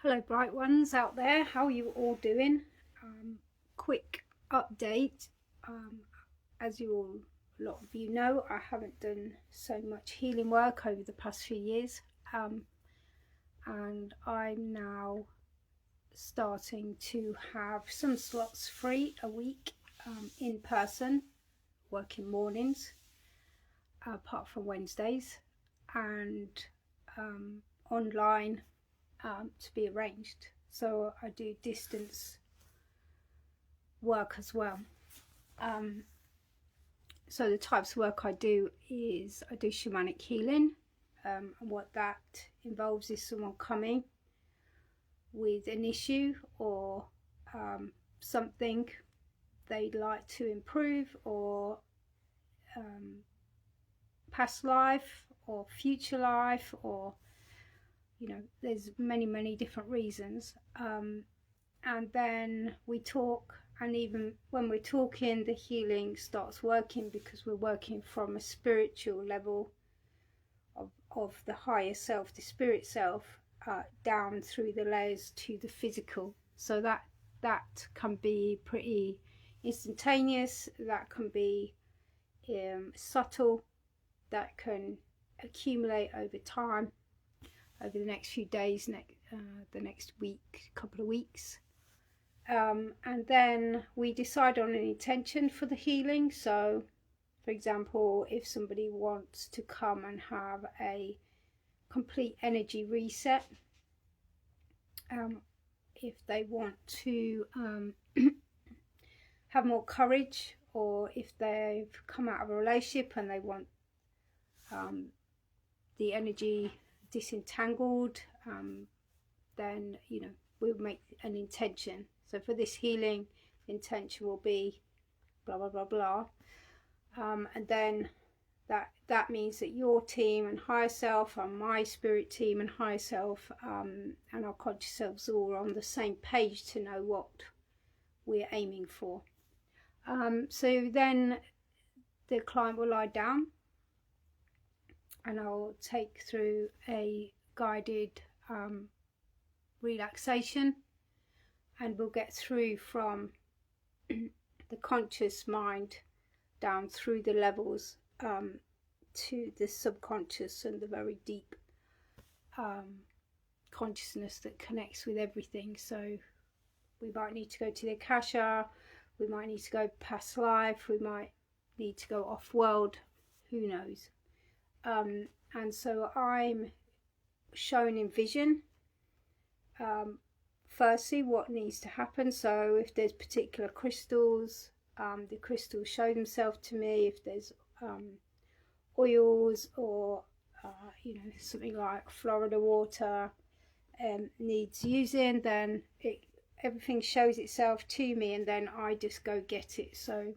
Hello bright ones out there, how are you all doing? Quick update. As a lot of you know, I haven't done so much healing work over the past few years, and I'm now starting to have some slots free a week, in person, working mornings, apart from Wednesdays, and online, to be arranged. So I do distance work as well. So the types of work I do is I do shamanic healing, and what that involves is someone coming with an issue or something they'd like to improve, or past life or future life, or there's many different reasons, and then we talk, and even when we're talking, the healing starts working, because we're working from a spiritual level of the higher self, the spirit self, down through the layers to the physical. So that can be pretty instantaneous, that can be subtle, that can accumulate over time, over the next few days, the next week, couple of weeks, and then we decide on an intention for the healing. So for example, if somebody wants to come and have a complete energy reset, if they want to have more courage, or if they've come out of a relationship and they want the energy disentangled, then we'll make an intention. So for this healing, intention will be blah blah blah blah, and then that means that your team and higher self, and my spirit team and higher self, and our conscious selves all are on the same page to know what we're aiming for. So then the client will lie down, and I'll take through a guided relaxation, and we'll get through from the conscious mind down through the levels to the subconscious and the very deep consciousness that connects with everything. So we might need to go to the Akasha, we might need to go past life, we might need to go off world, who knows. And so I'm shown in vision, firstly, what needs to happen. So if there's particular crystals, the crystals show themselves to me. If there's oils, or something like Florida water needs using, then everything shows itself to me, and then I just go get it. So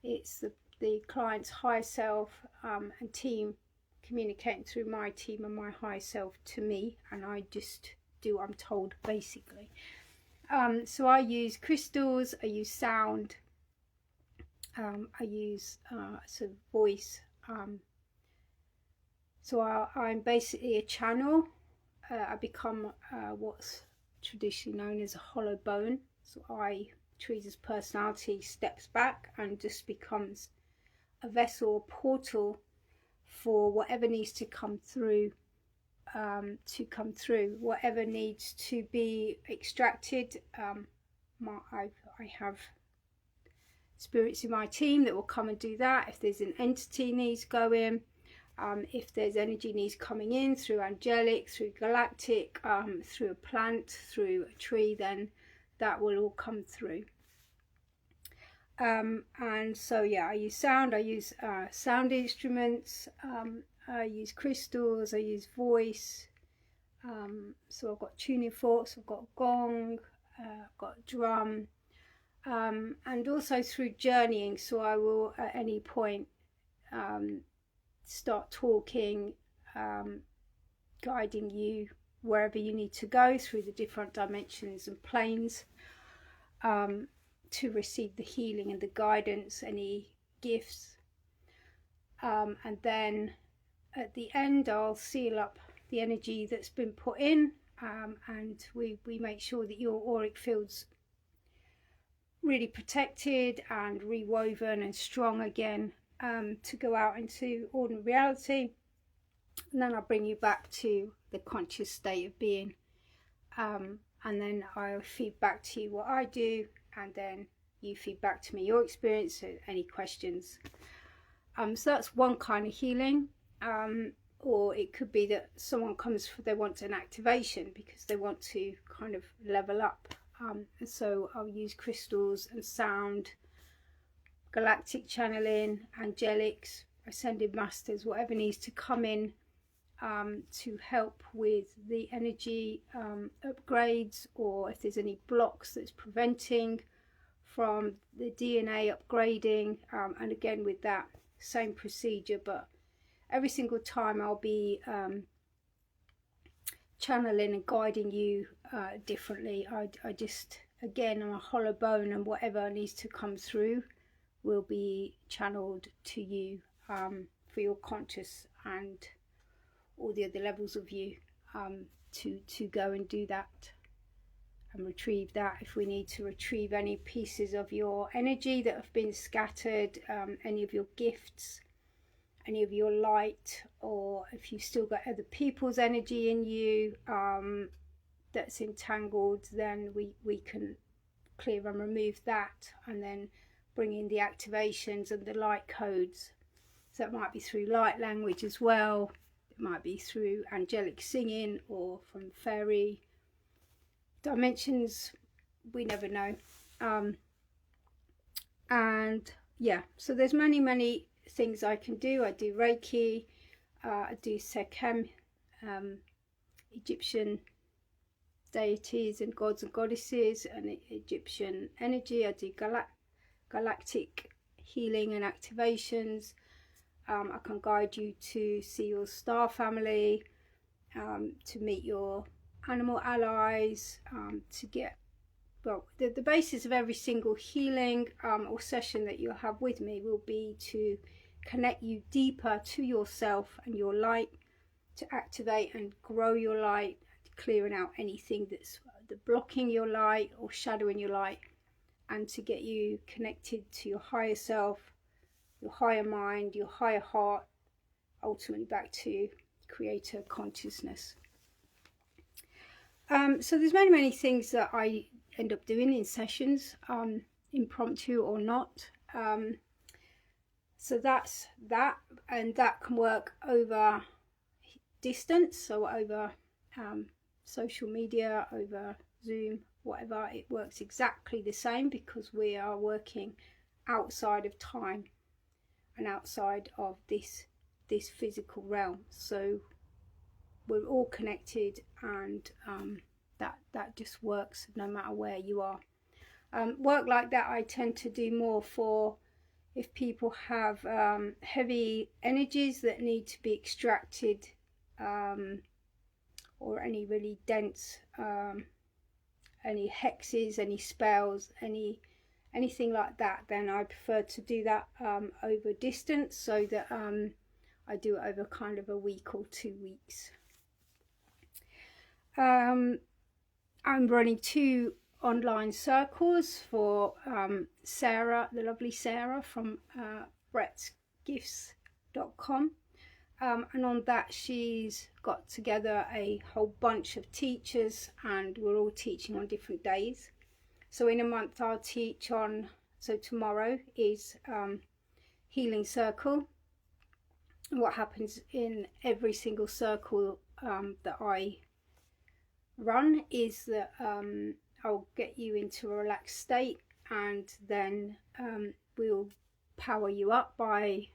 it's the client's higher self and team communicating through my team and my higher self to me, and I just do what I'm told, basically. So I use crystals, I use sound, I use sort of voice. So I'm basically a channel. I become what's traditionally known as a hollow bone. So Teresa's personality steps back and just becomes a vessel or portal for whatever needs to come through, whatever needs to be extracted. I have spirits in my team that will come and do that. If there's an entity needs going, if there's energy needs coming in through angelic, through galactic, through a plant, through a tree, then that will all come through. And so I use sound, I use sound instruments, I use crystals, I use voice. So I've got tuning forks, I've got a gong, I've got a drum, and also through journeying. So I will at any point start talking, guiding you wherever you need to go through the different dimensions and planes, to receive the healing and the guidance, any gifts, and then at the end I'll seal up the energy that's been put in, and we make sure that your auric field's really protected and rewoven and strong again, to go out into ordinary reality. And then I'll bring you back to the conscious state of being, and then I'll feed back to you what I do, and then you feed back to me your experience and any questions. So that's one kind of healing. Or it could be that someone comes they want an activation because they want to kind of level up. And so I'll use crystals and sound, galactic channeling, angelics, ascended masters, whatever needs to come in to help with the energy upgrades, or if there's any blocks that's preventing from the DNA upgrading. And again, with that same procedure, but every single time I'll be channeling and guiding you differently. I just, again, I'm a hollow bone, and whatever needs to come through will be channeled to you for your conscious and all the other levels of you, to go and do that and retrieve that. If we need to retrieve any pieces of your energy that have been scattered, any of your gifts, any of your light, or if you've still got other people's energy in you that's entangled, then we can clear and remove that, and then bring in the activations and the light codes. So that might be through light language as well. It might be through angelic singing or from fairy dimensions. We never know. And yeah, so there's many things I can do. I do Reiki, I do Sekhem, Egyptian deities and gods and goddesses, and Egyptian energy. I do galactic healing and activations. I can guide you to see your star family, to meet your animal allies, to get, well, the basis of every single healing or session that you'll have with me will be to connect you deeper to yourself and your light, to activate and grow your light, clearing out anything that's blocking your light or shadowing your light, and to get you connected to your higher self, your higher mind, your higher heart, ultimately back to creator consciousness. So there's many things that I end up doing in sessions, impromptu or not. So that's that, and that can work over distance, so over social media, over Zoom, whatever. It works exactly the same because we are working outside of time and outside of this physical realm. So we're all connected, and that just works no matter where you are. Work like that I tend to do more for if people have heavy energies that need to be extracted, or any really dense, any hexes, any spells, anything like that, then I prefer to do that over distance, so that I do it over kind of a week or 2 weeks. I'm running 2 online circles for Sarah, the lovely Sarah from bretsgifts.com, and on that she's got together a whole bunch of teachers, and we're all teaching on different days. So in a month I'll teach on, so tomorrow is healing circle. And what happens in every single circle that I run is that I'll get you into a relaxed state, and then we'll power you up by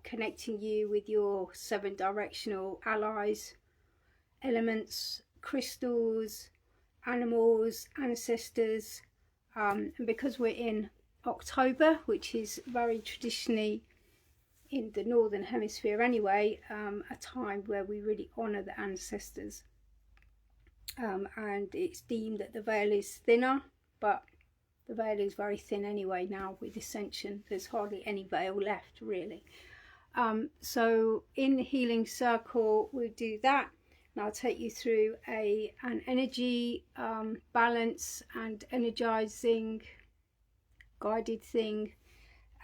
connecting you with your 7 directional allies, elements, crystals, animals, ancestors, and because we're in October, which is very traditionally in the northern hemisphere anyway, a time where we really honour the ancestors, and it's deemed that the veil is thinner, but the veil is very thin anyway now with ascension. There's hardly any veil left really. So in the healing circle we do that, and I'll take you through an energy balance and energizing guided thing.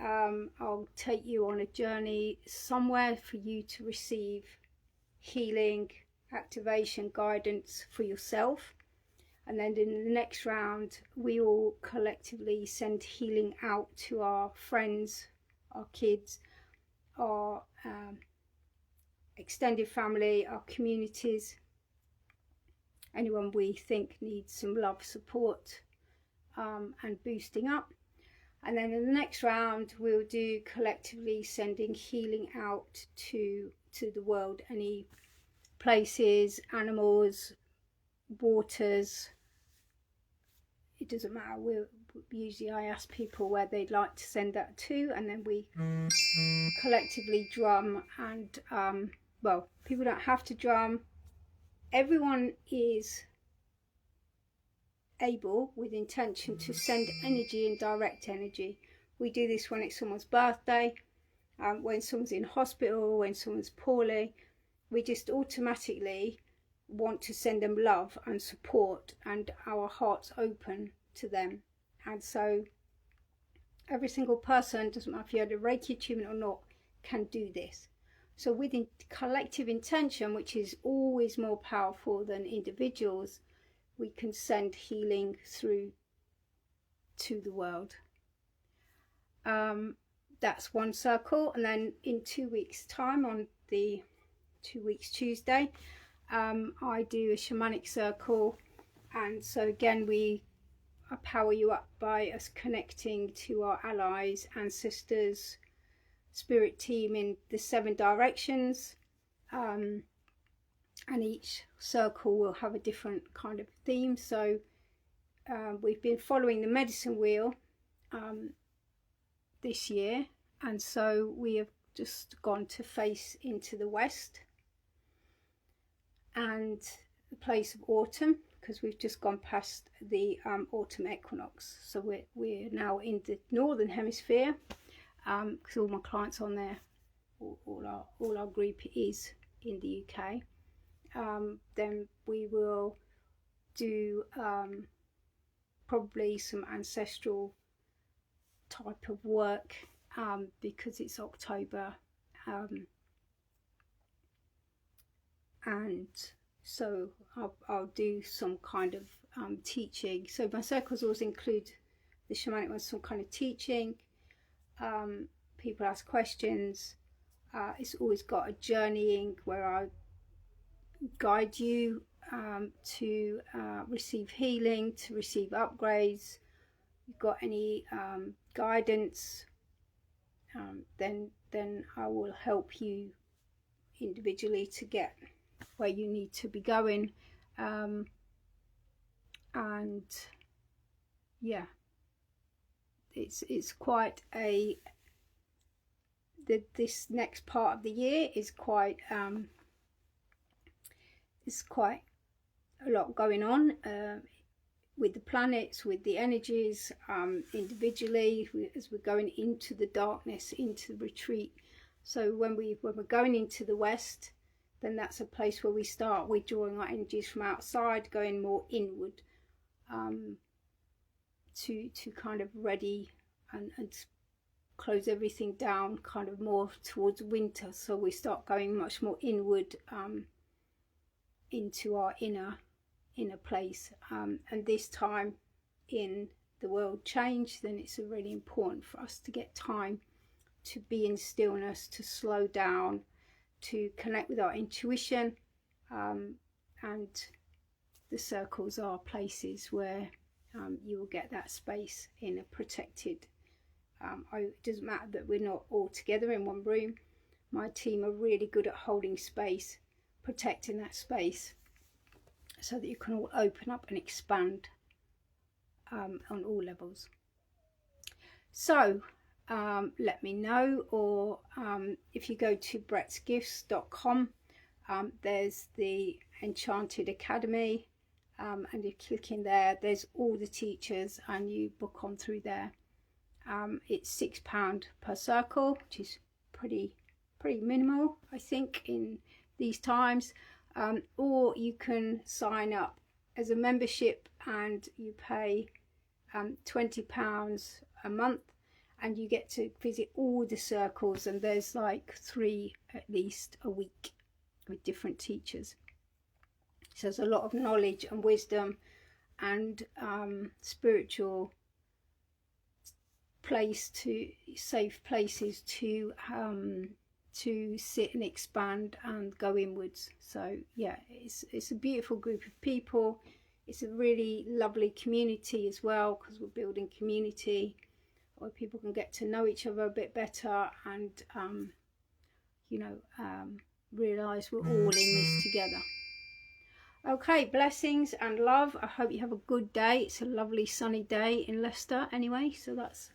I'll take you on a journey somewhere for you to receive healing, activation, guidance for yourself. And then in the next round, we all collectively send healing out to our friends, our kids, our extended family, our communities, anyone we think needs some love, support, and boosting up. And then in the next round, we'll do collectively sending healing out to the world, any places, animals, waters. It doesn't matter. Usually I ask people where they'd like to send that to, and then we collectively drum. And well, people don't have to drum. Everyone is able, with intention, to send energy and direct energy. We do this when it's someone's birthday, when someone's in hospital, when someone's poorly. We just automatically want to send them love and support, and our hearts open to them. And so every single person, doesn't matter if you had a Reiki attunement or not, can do this. So with collective intention, which is always more powerful than individuals, we can send healing through to the world. That's one circle. And then in 2 weeks' time, on the 2 weeks Tuesday, I do a shamanic circle. And so again, we power you up by us connecting to our allies, ancestors, spirit team in the 7 directions. And each circle will have a different kind of theme. So we've been following the medicine wheel this year, and so we have just gone to face into the west and the place of autumn, because we've just gone past the autumn equinox. So we're now in the northern hemisphere, because all my clients on there, all our group is in the UK. Then we will do probably some ancestral type of work, because it's October, and so I'll do some kind of teaching. So my circles always include the shamanic ones, some kind of teaching. People ask questions. It's always got a journeying where I guide you to receive healing, to receive upgrades. You've got any guidance, then I will help you individually to get where you need to be going. And yeah, it's quite a this next part of the year is quite it's quite a lot going on with the planets, with the energies, individually, as we're going into the darkness, into the retreat. So when we're going into the west, then that's a place where we start withdrawing our energies from outside, going more inward, to kind of ready and close everything down, kind of more towards winter. So we start going much more inward, into our inner place, and this time in the world change, then it's really important for us to get time to be in stillness, to slow down, to connect with our intuition, and the circles are places where you will get that space in a protected, it doesn't matter that we're not all together in one room. My team are really good at holding space, protecting that space, so that you can all open up and expand on all levels. So let me know, or if you go to brettsgifts.com, there's the Enchanted Academy, and you click in there, there's all the teachers, and you book on through there. It's £6 per circle, which is pretty minimal, I think, in these times. or you can sign up as a membership and you pay £20 a month, and you get to visit all the circles, and there's like 3 at least a week with different teachers. So there's a lot of knowledge and wisdom and spiritual safe places to sit and expand and go inwards. So yeah, it's a beautiful group of people. It's a really lovely community as well, because we're building community where people can get to know each other a bit better and realize we're all in this together. Okay, blessings and love. I hope you have a good day. It's a lovely sunny day in Leicester anyway, so that's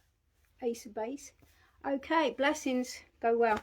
Ace of Base. Okay, blessings. Go well.